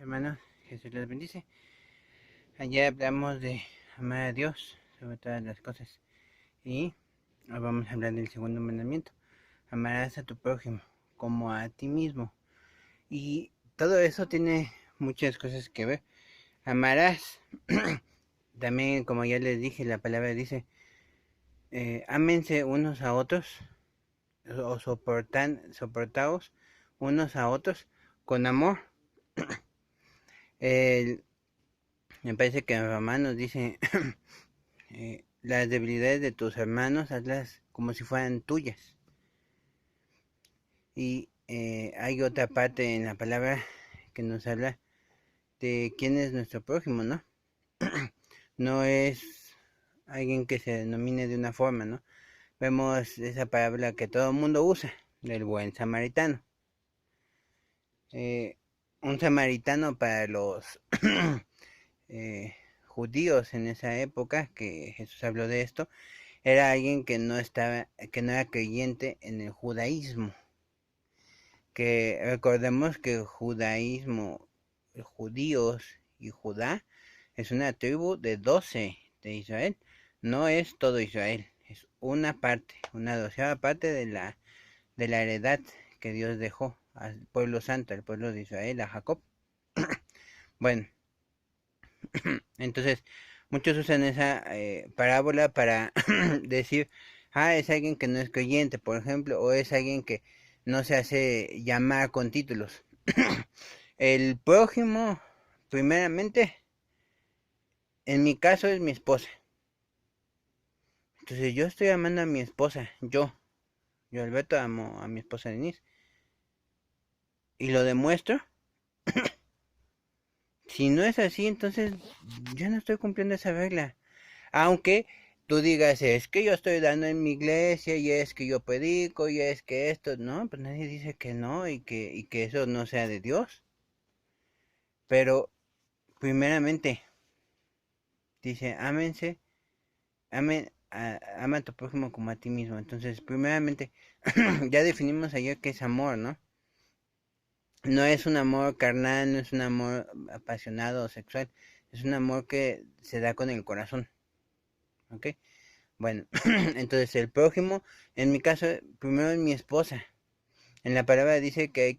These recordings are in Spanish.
Hermanos, Jesús les bendice. Ayer hablamos de amar a Dios sobre todas las cosas. Y hoy vamos a hablar del segundo mandamiento. Amarás a tu prójimo como a ti mismo. Y todo eso tiene muchas cosas que ver. Amarás. También, como ya les dije, la palabra dice, ámense unos a otros o soportaos unos a otros con amor. El, Me parece que mi mamá nos dice, las debilidades de tus hermanos, hazlas como si fueran tuyas. Y hay otra parte en la palabra que nos habla de quién es nuestro prójimo, ¿no? No es alguien que se denomine de una forma, ¿no? Vemos esa palabra que todo el mundo usa, del buen samaritano. Un samaritano para los judíos en esa época, que Jesús habló de esto, era alguien que no era creyente en el judaísmo. Que recordemos que el judaísmo, judíos y Judá es una tribu de 12 de Israel. No es todo Israel, es una parte, una doceava parte de la heredad que Dios dejó al pueblo santo, al pueblo de Israel, a Jacob. Bueno, entonces muchos usan esa parábola para decir, es alguien que no es creyente, por ejemplo, o es alguien que no se hace llamar con títulos. El prójimo, primeramente, en mi caso es mi esposa. Entonces yo estoy amando a mi esposa, yo Alberto amo a mi esposa Denise. Y lo demuestro. Si no es así, entonces yo no estoy cumpliendo esa regla. Aunque tú digas, es que yo estoy dando en mi iglesia, y es que yo predico, y es que esto, no, pues nadie dice que no, y que eso no sea de Dios. Pero, primeramente, dice, ámense, ama a tu prójimo como a ti mismo. Entonces, primeramente, ya definimos ayer que es amor, ¿no? No es un amor carnal, no es un amor apasionado o sexual, es un amor que se da con el corazón, ¿ok? Bueno, entonces el prójimo, en mi caso, primero es mi esposa. En la palabra dice que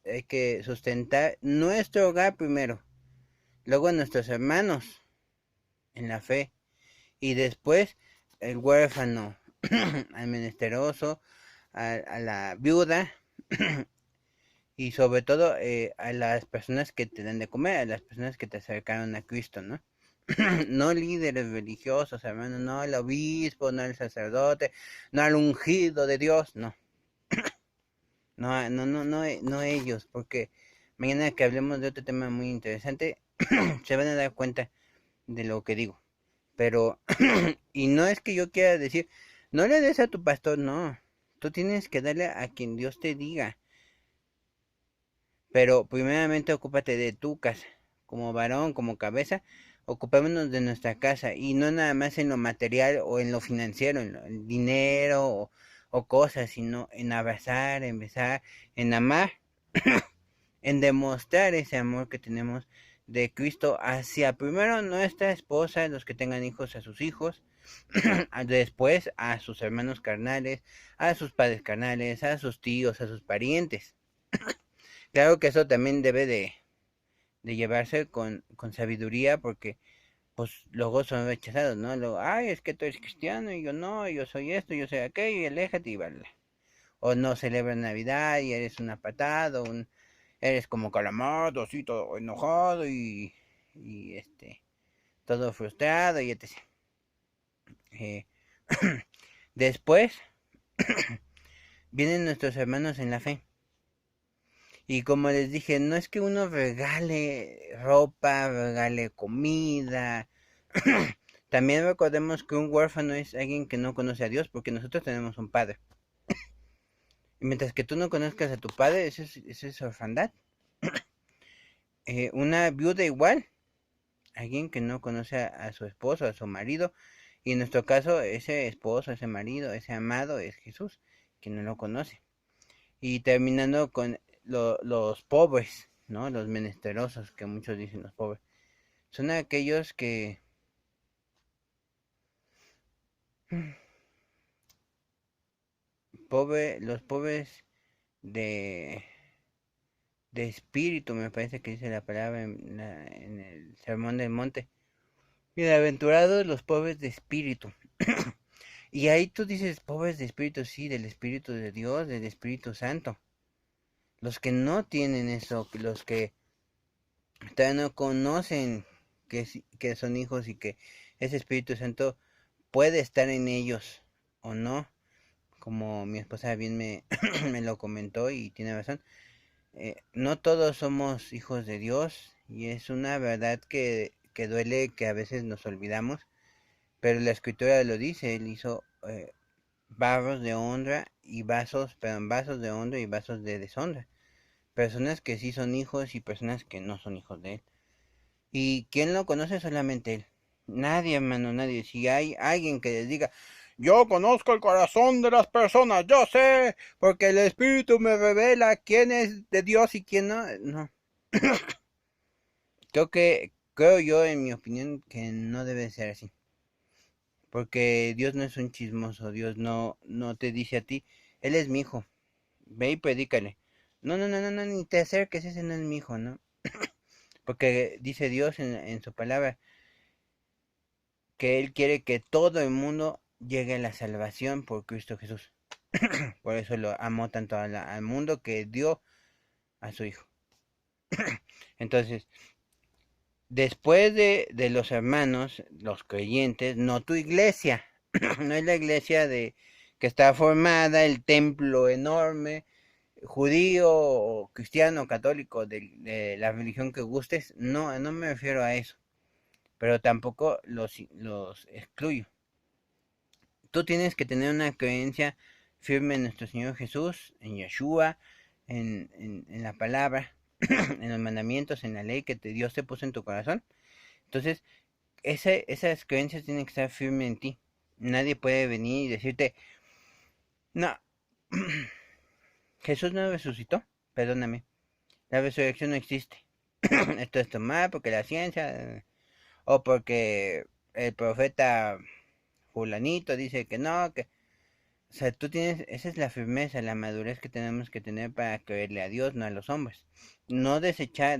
hay que sustentar nuestro hogar primero, luego a nuestros hermanos en la fe, y después el huérfano, al menesteroso, a la viuda, y sobre todo a las personas que te dan de comer, a las personas que te acercaron a Cristo, ¿no? No líderes religiosos, hermano, no al obispo, no al sacerdote, no al ungido de Dios, no. No ellos, porque mañana que hablemos de otro tema muy interesante, se van a dar cuenta de lo que digo. Pero, y no es que yo quiera decir, no le des a tu pastor, no. Tú tienes que darle a quien Dios te diga. Pero primeramente ocúpate de tu casa. Como varón, como cabeza, ocupémonos de nuestra casa. Y no nada más en lo material o en lo financiero, en el dinero o cosas, sino en abrazar, en besar, en amar, en demostrar ese amor que tenemos de Cristo hacia primero nuestra esposa, los que tengan hijos a sus hijos, después a sus hermanos carnales, a sus padres carnales, a sus tíos, a sus parientes. Claro que eso también debe de llevarse con sabiduría, porque pues luego son rechazados, ¿no? Luego, es que tú eres cristiano y yo no, yo soy esto, yo soy aquello, y aléjate y vale. O no celebras Navidad y eres un apartado, eres como calamardo, así todo enojado y todo frustrado y etc. Eh, Después vienen nuestros hermanos en la fe. Y como les dije, no es que uno regale ropa, regale comida. También recordemos que un huérfano es alguien que no conoce a Dios, porque nosotros tenemos un padre. Y mientras que tú no conozcas a tu padre, eso es orfandad. Una viuda igual, alguien que no conoce a su esposo, a su marido. Y en nuestro caso, ese esposo, ese marido, ese amado es Jesús, que no lo conoce. Y terminando con los pobres, ¿no? Los menesterosos, que muchos dicen los pobres. Son aquellos que los pobres de, de espíritu, me parece que dice la palabra en el Sermón del Monte. Bienaventurados los pobres de espíritu. Y ahí tú dices, pobres de espíritu, sí, del Espíritu de Dios, del Espíritu Santo. Los que no tienen eso, los que todavía no conocen que son hijos y que ese Espíritu Santo puede estar en ellos o no, como mi esposa bien me lo comentó y tiene razón. No todos somos hijos de Dios y es una verdad que duele, que a veces nos olvidamos, pero la escritura lo dice. Él hizo vasos de honra y vasos, perdón, vasos de honra y vasos de deshonra. Personas que sí son hijos y personas que no son hijos de él. ¿Y quién lo conoce? Solamente él. Nadie, hermano, nadie. Si hay alguien que les diga, yo conozco el corazón de las personas, yo sé, porque el Espíritu me revela quién es de Dios y quién no. No. Creo yo, en mi opinión, que no debe ser así. Porque Dios no es un chismoso, Dios no te dice a ti, él es mi hijo, ve y predícale. No, no, no, no, no, ni te acerques, ese no es mi hijo, ¿no? Porque dice Dios en su palabra que Él quiere que todo el mundo llegue a la salvación por Cristo Jesús. Por eso lo amó tanto al mundo que dio a su hijo. Entonces, después de los hermanos, los creyentes, no tu iglesia, no es la iglesia que está formada, el templo enorme, judío o cristiano, católico, de la religión que gustes, no, no me refiero a eso, pero tampoco los excluyo. Tú tienes que tener una creencia firme en nuestro Señor Jesús, en Yeshua, en la palabra, en los mandamientos, en la ley que Dios te puso en tu corazón. Entonces, esas creencias tienen que estar firmes en ti. Nadie puede venir y decirte, no, Jesús no resucitó, perdóname, la resurrección no existe. Esto es mal porque la ciencia, o porque el profeta fulanito dice que no, que... O sea, tú tienes, esa es la firmeza, la madurez que tenemos que tener para creerle a Dios, no a los hombres. No desechar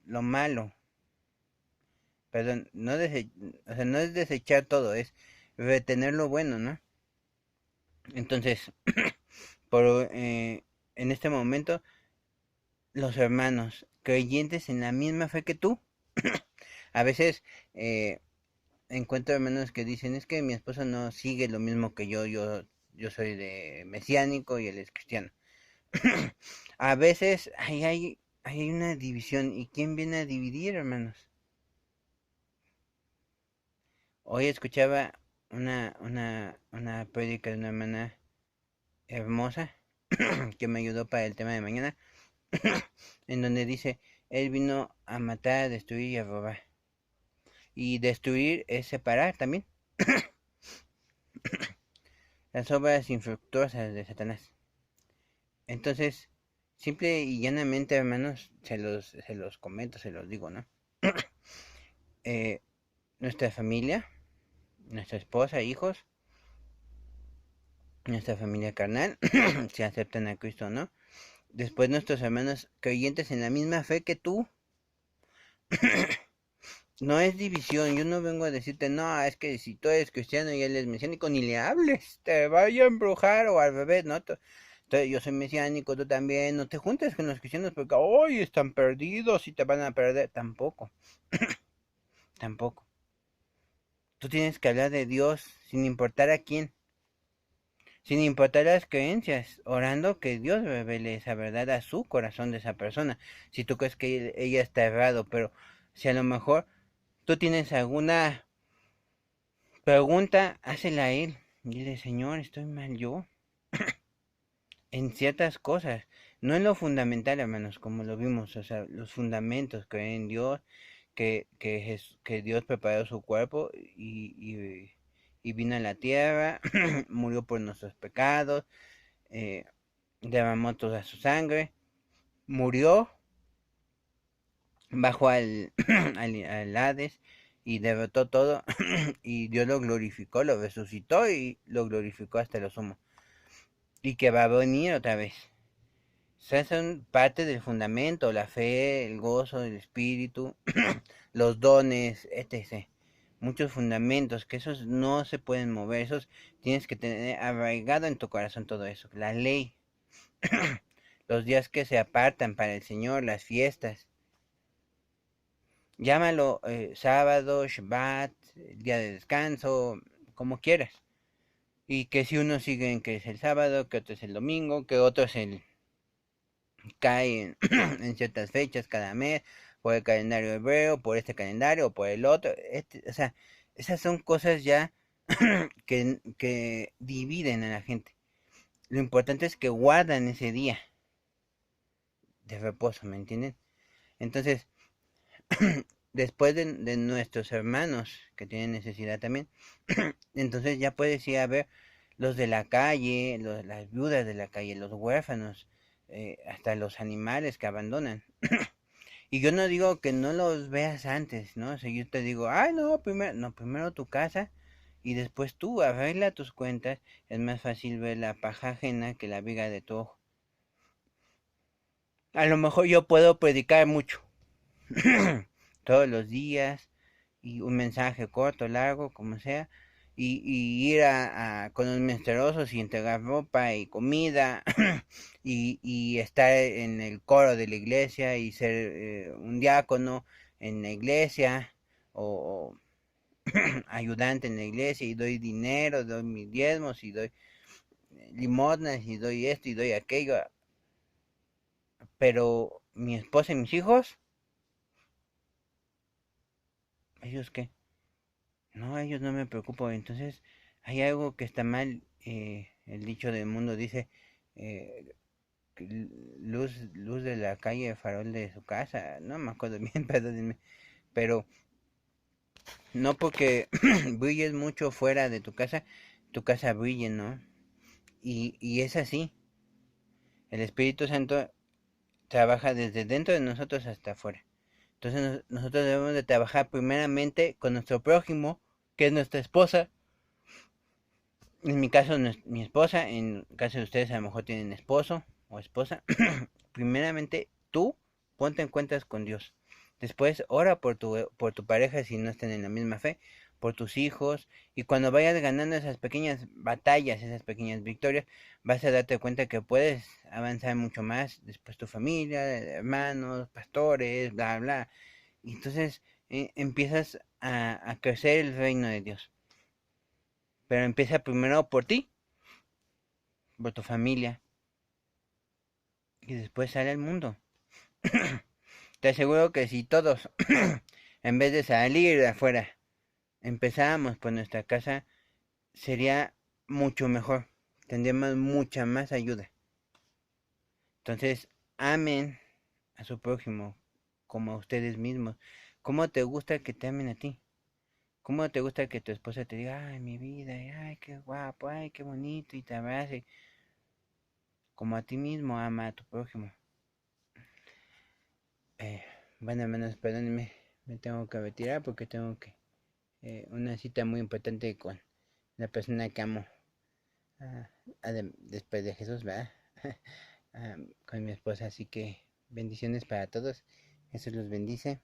lo malo, perdón, o sea, no es desechar todo, es retener lo bueno, ¿no? Entonces, por, en este momento, los hermanos creyentes en la misma fe que tú, a veces encuentro hermanos que dicen, es que mi esposa no sigue lo mismo que yo soy de mesiánico y él es cristiano. A veces hay una división. ¿Y quién viene a dividir, hermanos? Hoy escuchaba una prédica de una hermana hermosa que me ayudó para el tema de mañana, en donde dice, Él vino a matar, a destruir y a robar. Y destruir es separar también las obras infructuosas de Satanás. Entonces, simple y llanamente, hermanos, se los comento, se los digo, ¿no? Eh, nuestra familia, nuestra esposa, hijos, nuestra familia carnal, si aceptan a Cristo o no. Después nuestros hermanos creyentes en la misma fe que tú. No es división, yo no vengo a decirte, no, es que si tú eres cristiano y él es mesiánico, ni le hables, te vaya a embrujar o al revés, ¿no? Yo soy mesiánico, tú también, no te juntes con los cristianos porque hoy están perdidos y te van a perder. Tampoco, tampoco. Tú tienes que hablar de Dios sin importar a quién. Sin importar las creencias, orando que Dios revele esa verdad a su corazón de esa persona. Si tú crees que ella está errado, pero si a lo mejor tú tienes alguna pregunta, hácela a él. Dile, Señor, estoy mal yo en ciertas cosas, no en lo fundamental, hermanos, como lo vimos, o sea, los fundamentos, creer en Dios, que Dios preparó su cuerpo y vino a la tierra, murió por nuestros pecados, derramó toda su sangre, murió bajó al, al Hades y derrotó todo y Dios lo glorificó, lo resucitó y lo glorificó hasta lo sumo. Y que va a venir otra vez. O sea, son parte del fundamento, la fe, el gozo, el espíritu, los dones, etc. Muchos fundamentos que esos no se pueden mover, esos tienes que tener arraigado en tu corazón todo eso. La ley, los días que se apartan para el Señor, las fiestas. Llámalo sábado, Shabbat, día de descanso, como quieras. Y que si uno sigue en que es el sábado, que otro es el domingo, que otro es el cae en, en ciertas fechas cada mes, por el calendario hebreo, por este calendario o por el otro. O sea, esas son cosas ya que dividen a la gente. Lo importante es que guardan ese día de reposo, ¿me entienden? Entonces, después de nuestros hermanos que tienen necesidad también, entonces ya puedes ir a ver los de la calle, las viudas de la calle, los huérfanos, hasta los animales que abandonan. Y yo no digo que no los veas antes, ¿no? O sea, yo te digo, ay, no, primero tu casa y después tú arregla tus cuentas. Es más fácil ver la paja ajena que la viga de tu ojo. A lo mejor yo puedo predicar mucho, todos los días, y un mensaje corto, largo, como sea, y ir con los menesterosos y entregar ropa y comida, y estar en el coro de la iglesia y ser un diácono en la iglesia, o ayudante en la iglesia, y doy dinero, doy mis diezmos, y doy limosnas, y doy esto, y doy aquello, pero mi esposa y mis hijos, ¿ellos qué? No, ellos no me preocupo. Entonces, hay algo que está mal. El dicho del mundo dice, eh, luz de la calle, farol de su casa. No me acuerdo bien, perdónenme. Pero no porque brilles mucho fuera de tu casa brille, ¿no? Y es así. El Espíritu Santo trabaja desde dentro de nosotros hasta afuera. Entonces nosotros debemos de trabajar primeramente con nuestro prójimo, que es nuestra esposa. En mi caso, mi esposa, en caso de ustedes a lo mejor tienen esposo o esposa. Primeramente, tú ponte en cuentas con Dios. Después, ora por tu pareja si no están en la misma fe, por tus hijos. Y cuando vayas ganando esas pequeñas batallas, esas pequeñas victorias, vas a darte cuenta que puedes avanzar mucho más. Después tu familia, hermanos, pastores, bla, bla. Y entonces empiezas a crecer el reino de Dios. Pero empieza primero por ti, por tu familia, y después sale al mundo. Te aseguro que si todos, en vez de salir de afuera, empezáramos por nuestra casa, sería mucho mejor. Tendríamos mucha más ayuda. Entonces, amen a su prójimo como a ustedes mismos. ¿Cómo te gusta que te amen a ti? ¿Cómo te gusta que tu esposa te diga, ay, mi vida, ay, qué guapo, ay, qué bonito, y te abrace? Como a ti mismo, ama a tu prójimo. Eh, bueno, hermanos, perdónenme, me tengo que retirar porque tengo que una cita muy importante con la persona que amo, ah, después de Jesús, ¿verdad? Con mi esposa, así que bendiciones para todos, Jesús los bendice.